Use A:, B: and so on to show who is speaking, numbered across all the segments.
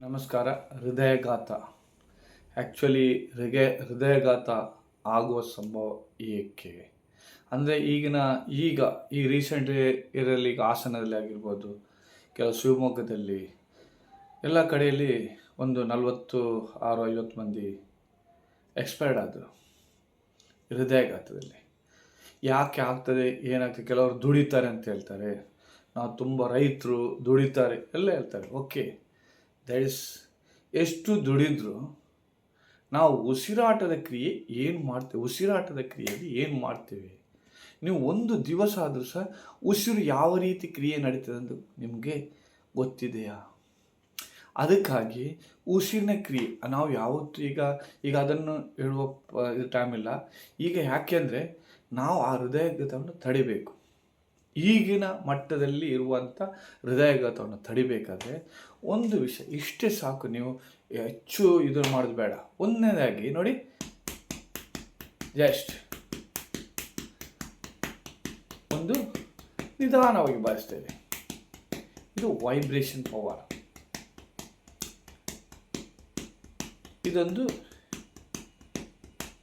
A: ನಮಸ್ಕಾರ. ಹೃದಯಘಾತ ಆ್ಯಕ್ಚುಲಿ ಹೃದಯಘಾತ ಆಗುವ ಸಂಭವ ಏಕೆ ಅಂದರೆ ಈಗ ಈ ರೀಸೆಂಟ್ ಇಯರಲ್ಲಿ ಈಗ ಹಾಸನದಲ್ಲಿ ಆಗಿರ್ಬೋದು, ಕೆಲವು ಶಿವಮೊಗ್ಗದಲ್ಲಿ ಎಲ್ಲ ಕಡೆಯಲ್ಲಿ ಒಂದು 50 ಮಂದಿ ಎಕ್ಸ್ಪೈರ್ಡ್ ಆದರು ಹೃದಯಘಾತದಲ್ಲಿ. ಯಾಕೆ ಆಗ್ತದೆ, ಏನಾಗ್ತದೆ, ಕೆಲವರು ದುಡಿತಾರೆ ಅಂತ ಹೇಳ್ತಾರೆ, ನಾವು ತುಂಬ ರೈತರು ದುಡಿತಾರೆ ಎಲ್ಲ ಹೇಳ್ತಾರೆ. ಓಕೆ, ದಟ್ ಇಸ್, ಎಷ್ಟು ದುಡಿದ್ರು ನಾವು ಉಸಿರಾಟದ ಕ್ರಿಯೆ ಏನು ಮಾಡ್ತೇವೆ, ಉಸಿರಾಟದ ಕ್ರಿಯೆಯಲ್ಲಿ ಏನು ಮಾಡ್ತೇವೆ, ನೀವು ಒಂದು ದಿವಸ ಆದರೂ ಸಹ ಉಸಿರು ಯಾವ ರೀತಿ ಕ್ರಿಯೆ ನಡೀತದೆ ಅಂತ ನಿಮಗೆ ಗೊತ್ತಿದೆಯಾ? ಅದಕ್ಕಾಗಿ ಉಸಿರಿನ ಕ್ರಿಯೆ ನಾವು ಯಾವತ್ತೂ ಈಗ ಅದನ್ನು ಹೇಳುವ ಟೈಮ್ ಇಲ್ಲ. ಈಗ ಯಾಕೆ ಅಂದರೆ ನಾವು ಆ ಹೃದಯಘಾತವನ್ನು ತಡಿಬೇಕು. ಈಗಿನ ಮಟ್ಟದಲ್ಲಿ ಇರುವಂಥ ಹೃದಯಘಾತವನ್ನು ತಡಿಬೇಕಾದ್ರೆ ಒಂದು ವಿಷಯ ಇಷ್ಟೇ ಸಾಕು. ನೀವು ಹೆಚ್ಚು ಇದನ್ನು ಮಾಡೋದು ಬೇಡ. ಒಂದನೇದಾಗಿ ನೋಡಿ, ಜಸ್ಟ್ ಒಂದು ನಿಧಾನವಾಗಿ ಬಾರಿಸ್ತೇವೆ. ಇದು ವೈಬ್ರೇಷನ್ ಪವರ್. ಇದೊಂದು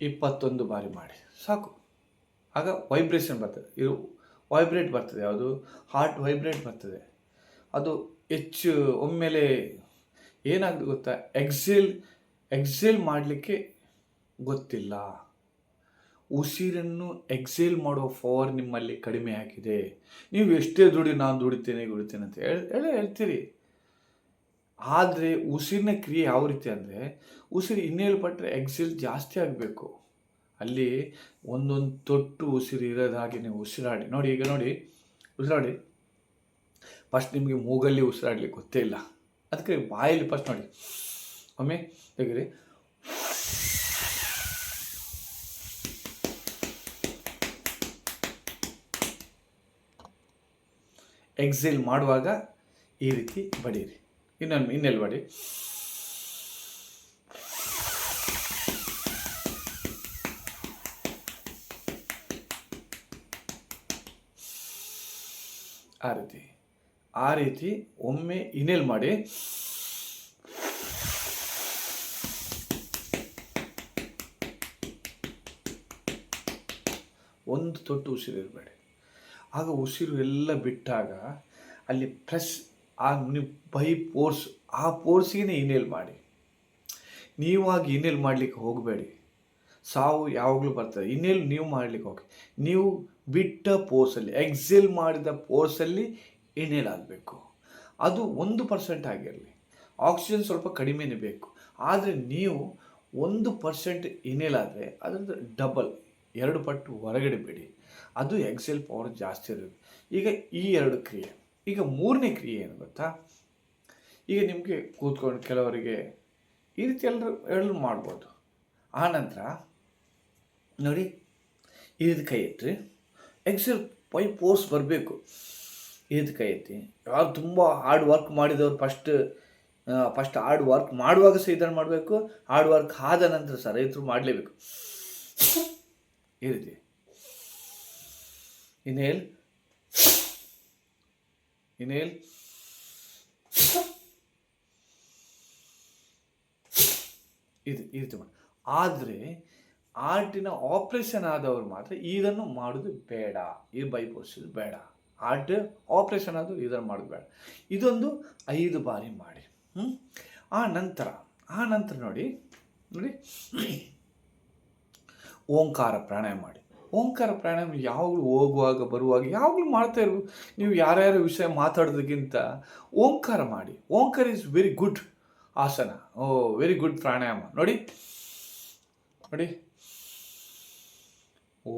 A: 21 ಬಾರಿ ಮಾಡಿ ಸಾಕು. ಆಗ ವೈಬ್ರೇಷನ್ ಬರ್ತದೆ, ಇದು ವೈಬ್ರೇಟ್ ಬರ್ತದೆ, ಯಾವುದು ಹಾರ್ಟ್ ವೈಬ್ರೇಟ್ ಬರ್ತದೆ. ಅದು ಹೆಚ್ಚು ಒಮ್ಮೆಲೆ ಏನಾಗ್ತದೆ ಗೊತ್ತಾ, ಎಕ್ಸೇಲ್ ಮಾಡಲಿಕ್ಕೆ ಗೊತ್ತಿಲ್ಲ. ಉಸಿರನ್ನು ಎಕ್ಸೇಲ್ ಮಾಡೋ ಪವರ್ ನಿಮ್ಮಲ್ಲಿ ಕಡಿಮೆ ಆಗಿದೆ. ನೀವು ಎಷ್ಟೇ ನಾನು ದುಡಿತೇನೆ ಅಂತ ಹೇಳ್ತೀರಿ. ಆದರೆ ಉಸಿರಿನ ಕ್ರಿಯೆ ಯಾವ ರೀತಿ ಅಂದರೆ, ಉಸಿರು ಇನ್ನೇಳು ಪಟ್ಟರೆ ಎಕ್ಸೇಲ್ ಜಾಸ್ತಿ ಆಗಬೇಕು. ಅಲ್ಲಿ ಒಂದೊಂದು ತೊಟ್ಟು ಉಸಿರು ಇರೋದು ಹಾಗೆ ನೀವು ಉಸಿರಾಡಿ ನೋಡಿ. ಈಗ ನೋಡಿ, ಉಸಿರಾಡಿ. ಫಸ್ಟ್ ನಿಮಗೆ ಮೂಗಲ್ಲಿ ಉಸಿರಾಡಲಿಕ್ಕೆ ಗೊತ್ತೇ ಇಲ್ಲ, ಅದಕ್ಕೆ ಬಾಯಲ್ಲಿ ಫಸ್ಟ್ ನೋಡಿ. ಒಮ್ಮೆ ತೆಗೀರಿ. ಎಕ್ಸೇಲ್ ಮಾಡುವಾಗ ಈ ರೀತಿ ಬಡೀರಿ. ಇನ್ನೆಲ್ಲಿ ಬಡಿ. ಆ ರೀತಿ ಒಮ್ಮೆ ಇನೇಲ್ ಮಾಡಿ. ಒಂದು ತೊಟ್ಟು ಉಸಿರು ಇರಬೇಡಿ. ಆಗ ಉಸಿರು ಎಲ್ಲ ಬಿಟ್ಟಾಗ ಅಲ್ಲಿ ಪ್ರೆಸ್ ನೀವು ಆ ಪೋರ್ಸಿಗೆ ಇನೇಲ್ ಮಾಡಿ. ನೀವಾಗಿ ಇನೇಲ್ ಮಾಡಲಿಕ್ಕೆ ಹೋಗಬೇಡಿ. ಸಾವು ಯಾವಾಗಲೂ ಬರ್ತದೆ. ಇನೇಲ್ ನೀವು ಮಾಡಲಿಕ್ಕೆ ಹೋಗಿ, ನೀವು ಬಿಟ್ಟ ಪೋರ್ಸಲ್ಲಿ, ಎಕ್ಸೇಲ್ ಮಾಡಿದ ಪೋರ್ಸಲ್ಲಿ ಇನೇಲ್ ಆಗಬೇಕು. ಅದು 1% ಆಗಿರಲಿ. ಆಕ್ಸಿಜನ್ ಸ್ವಲ್ಪ ಕಡಿಮೆನೇ ಬೇಕು. ಆದರೆ ನೀವು 1% ಇನೇಲ್ ಆದರೆ ಅದರದ್ದು ಡಬಲ್, 2 ಪಟ್ಟು ಹೊರಗಡೆ ಬಿಡಿ. ಅದು ಎಕ್ಸೇಲ್ ಪವರ್ ಜಾಸ್ತಿ ಇರುತ್ತೆ. ಈಗ ಈ 2 ಕ್ರಿಯೆ. ಈಗ 3ನೇ ಕ್ರಿಯೆ ಏನು ಗೊತ್ತಾ? ಈಗ ನಿಮಗೆ ಕೂತ್ಕೊಂಡು ಕೆಲವರಿಗೆ ಈ ರೀತಿ ಎಲ್ಲರೂ ಮಾಡ್ಬೋದು. ಆನಂತರ ನೋಡಿ, ಈ ರೀತಿ ಕೈ ಎತ್ತಿ, ಎಕ್ಸೇಲ್ ಫೋರ್ಸ್ ಬರಬೇಕು. ಈ ರೀತಿ ಕೈ ಎತ್ತಿ. ಯಾರು ತುಂಬ ಹಾರ್ಡ್ ವರ್ಕ್ ಮಾಡಿದವರು ಫಸ್ಟ್ ಹಾರ್ಡ್ ವರ್ಕ್ ಮಾಡುವಾಗ ಸಹ ಇದನ್ನು ಮಾಡಬೇಕು. ಹಾರ್ಡ್ ವರ್ಕ್ ಆದ ನಂತರ ಸಹ ರೈತರು ಮಾಡಲೇಬೇಕು. ಈ ರೀತಿ ಇನೇಲ್ ಇದು ಈ ರೀತಿ ಮಾಡಿ. ಆದರೆ ಹಾರ್ಟಿನ ಆಪ್ರೇಷನ್ ಆದವರು ಮಾತ್ರ ಇದನ್ನು ಮಾಡೋದು ಬೇಡ. ಈ ಬೈಪೋಸಿಸ್ ಬೇಡ. ಹಾರ್ಟ್ ಆಪ್ರೇಷನ್ ಆದರೂ ಇದನ್ನು ಮಾಡೋದು ಬೇಡ. ಇದೊಂದು 5 ಬಾರಿ ಮಾಡಿ. ಆ ನಂತರ ನೋಡಿ ಓಂಕಾರ ಪ್ರಾಣಾಯಾಮ ಮಾಡಿ. ಓಂಕಾರ ಪ್ರಾಣಾಯಾಮ ಯಾವಾಗಲೂ ಹೋಗುವಾಗ ಬರುವಾಗ ಯಾವಾಗಲೂ ಮಾಡ್ತಾ ಇರ್ಬೋದು. ನೀವು ಯಾರ್ಯಾರ ವಿಷಯ ಮಾತಾಡೋದಕ್ಕಿಂತ ಓಂಕಾರ ಮಾಡಿ. ಓಂಕಾರ ಇಸ್ ವೆರಿ ಗುಡ್ ಆಸನ. ವೆರಿ ಗುಡ್ ಪ್ರಾಣಾಯಾಮ. ನೋಡಿ ಓ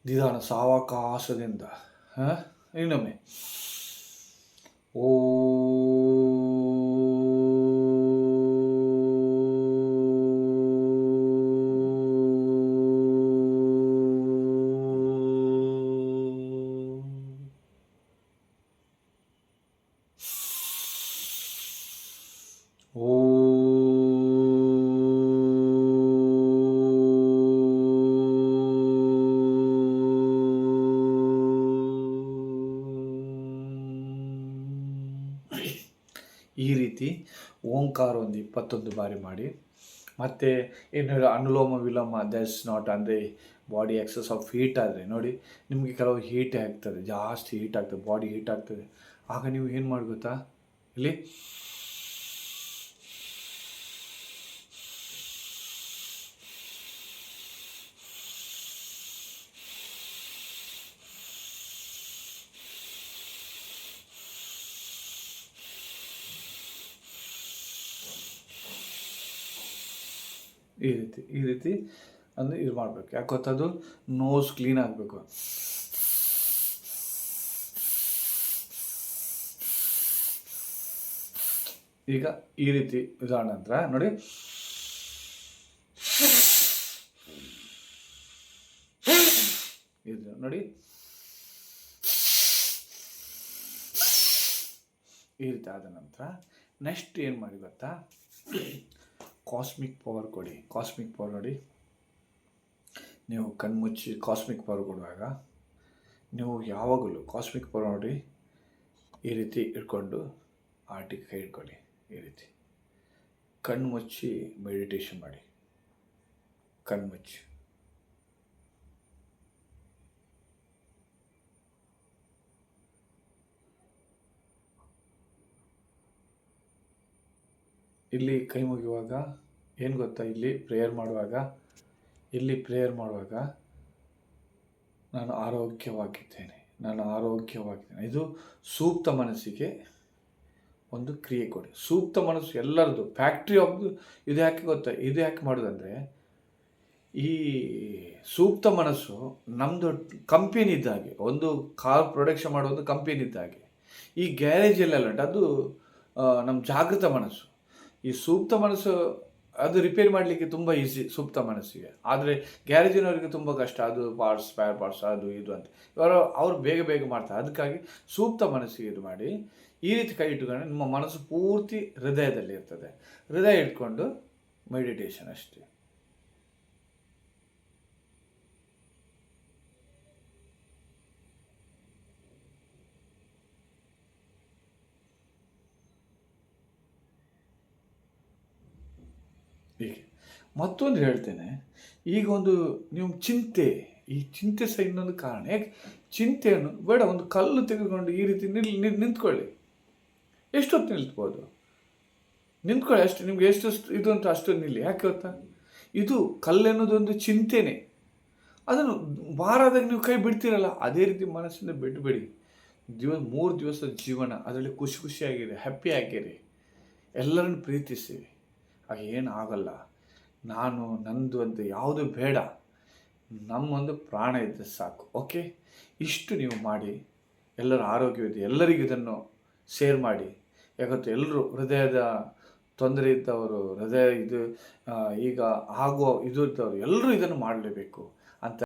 A: ನಿಧಾನ ಸಾವಕಾಶದಿಂದ. ಇನ್ನೊಮ್ಮೆ ಓ ಈ ರೀತಿ ಓಂಕಾರ ಒಂದು 21 ಬಾರಿ ಮಾಡಿ. ಮತ್ತು ಏನು ಅನುಲೋಮ ವಿಲೋಮ ದಟ್ಸ್ ನಾಟ್ ಅಂದರೆ ಬಾಡಿ ಎಕ್ಸಸ್ ಆಫ್ ಹೀಟ್ ಆದರೆ ನೋಡಿ, ನಿಮಗೆ ಕೆಲವು ಹೀಟೇ ಆಗ್ತದೆ, ಜಾಸ್ತಿ ಹೀಟ್ ಆಗ್ತದೆ, ಬಾಡಿ ಹೀಟ್ ಆಗ್ತದೆ. ಆಗ ನೀವು ಏನು ಮಾಡಿ ಗೊತ್ತಾ, ಇಲ್ಲಿ ಈ ರೀತಿ ಅಂದರೆ ಇದು ಮಾಡಬೇಕು. ಯಾಕೆ ಗೊತ್ತದು, ನೋಸ್ ಕ್ಲೀನ್ ಆಗಬೇಕು. ಈಗ ಈ ರೀತಿ ಇದಾದ ನಂತರ ನೋಡಿ, ಇದು ನೋಡಿ ಈ ರೀತಿ ಆದ ನಂತರ ನೆಕ್ಸ್ಟ್ ಏನು ಮಾಡಿ ಗೊತ್ತಾ, ಕಾಸ್ಮಿಕ್ ಪವರ್ ಕೊಡಿ. ಕಾಸ್ಮಿಕ್ ಪವರ್ ನೋಡಿ, ನೀವು ಕಣ್ಮುಚ್ಚಿ ಕಾಸ್ಮಿಕ್ ಪವರ್ ಕೊಡುವಾಗ ನೀವು ಯಾವಾಗಲೂ ಕಾಸ್ಮಿಕ್ ಪವರ್ ನೋಡಿ ಈ ರೀತಿ ಇಟ್ಕೊಂಡು ಆಟಿಗೆ ಕೈ ಇಟ್ಕೊಳ್ಳಿ. ಈ ರೀತಿ ಕಣ್ಮುಚ್ಚಿ ಮೆಡಿಟೇಷನ್ ಮಾಡಿ. ಕಣ್ಮುಚ್ಚಿ ಇಲ್ಲಿ ಕೈ ಮುಗಿಯುವಾಗ ಏನು ಗೊತ್ತಾ, ಇಲ್ಲಿ ಪ್ರೇಯರ್ ಮಾಡುವಾಗ ನಾನು ಆರೋಗ್ಯವಾಗಿದ್ದೇನೆ. ಇದು ಸೂಕ್ತ ಮನಸ್ಸಿಗೆ ಒಂದು ಕ್ರಿಯೆ ಕೊಡಿ. ಸೂಕ್ತ ಮನಸ್ಸು ಎಲ್ಲರದು ಫ್ಯಾಕ್ಟ್ರಿ ಆಫ್ ಇದು ಯಾಕೆ ಗೊತ್ತಾ, ಇದು ಯಾಕೆ ಮಾಡೋದಂದರೆ, ಈ ಸೂಕ್ತ ಮನಸ್ಸು ನಮ್ಮದು ಕಂಪೆನಿ ಇದ್ದಾಗೆ, ಒಂದು ಕಾರ್ ಪ್ರೊಡಕ್ಷನ್ ಮಾಡೋ ಒಂದು ಕಂಪೆನಿ ಇದ್ದಾಗೆ. ಈ ಗ್ಯಾರೇಜಲ್ಲೆಲ್ಲ ಅದು ನಮ್ಮ ಜಾಗೃತ ಮನಸ್ಸು. ಈ ಸೂಕ್ತ ಮನಸ್ಸು ಅದು ರಿಪೇರಿ ಮಾಡಲಿಕ್ಕೆ ತುಂಬ ಈಸಿ ಸೂಕ್ತ ಮನಸ್ಸಿಗೆ, ಆದರೆ ಗ್ಯಾರೇಜಿನವರಿಗೆ ತುಂಬ ಕಷ್ಟ. ಅದು ಪಾರ್ಟ್ಸ್, ಸ್ಪೇರ್ ಪಾರ್ಟ್ಸ್, ಅದು ಇದು ಅಂತ ಅವ್ರು ಬೇಗ ಮಾಡ್ತಾರೆ. ಅದಕ್ಕಾಗಿ ಸೂಕ್ತ ಮನಸ್ಸಿಗೆ ಇದು ಮಾಡಿ ಈ ರೀತಿ ಕೈ ಇಟ್ಟುಕೊಂಡು ನಿಮ್ಮ ಮನಸ್ಸು ಪೂರ್ತಿ ಹೃದಯದಲ್ಲಿ ಇರ್ತದೆ. ಹೃದಯ ಇಟ್ಕೊಂಡು ಮೆಡಿಟೇಷನ್ ಅಷ್ಟೇ. ಹೀಗೆ ಮತ್ತೊಂದು ಹೇಳ್ತೇನೆ, ಈಗ ಒಂದು ನೀವು ಈ ಚಿಂತೆ ಸಹ ಇನ್ನೊಂದು ಕಾರಣ. ಯಾಕೆ ಚಿಂತೆಯನ್ನು ಬೇಡ, ಒಂದು ಕಲ್ಲು ತೆಗೆದುಕೊಂಡು ಈ ರೀತಿ ನಿಂತ್ಕೊಳ್ಳಿ. ಎಷ್ಟೊತ್ತು ನಿಲ್ತ್ಬೋದು, ನಿಂತ್ಕೊಳ್ಳಿ ಅಷ್ಟು. ನಿಮ್ಗೆ ಎಷ್ಟು ಇದು ಅಂತ ಅಷ್ಟೊಂದು ನಿಲ್ಲಿ. ಯಾಕೆ ಗೊತ್ತಾ, ಇದು ಕಲ್ಲೆನ್ನೋದೊಂದು ಚಿಂತೆನೇ. ಅದನ್ನು ಬಾರಾದಾಗ ನೀವು ಕೈ ಬಿಡ್ತೀರಲ್ಲ, ಅದೇ ರೀತಿ ಮನಸ್ಸಿಂದ ಬಿಡಬೇಡಿ. 3 ದಿವಸದ ಜೀವನ, ಅದರಲ್ಲಿ ಖುಷಿಯಾಗಿರಿ, ಹ್ಯಾಪಿ ಆಗಿರಿ, ಎಲ್ಲರನ್ನು ಪ್ರೀತಿಸಿರಿ. ಆಗ ಏನು ಆಗಲ್ಲ. ನಂದು ಅಂತ ಯಾವುದು ಬೇಡ, ನಮ್ಮೊಂದು ಪ್ರಾಣ ಇದ್ದರೆ ಸಾಕು. ಓಕೆ, ಇಷ್ಟು ನೀವು ಮಾಡಿ, ಎಲ್ಲರ ಆರೋಗ್ಯವಿದೆ, ಎಲ್ಲರಿಗೂ ಇದನ್ನು ಶೇರ್ ಮಾಡಿ. ಯಾಕಂತ ಎಲ್ಲರೂ ಹೃದಯದ ತೊಂದರೆ ಇದ್ದವರು, ಹೃದಯ ಇದು ಈಗ ಆಗುವ ಇದು ಇದ್ದವರು ಎಲ್ಲರೂ ಇದನ್ನು ಮಾಡಲೇಬೇಕು ಅಂತ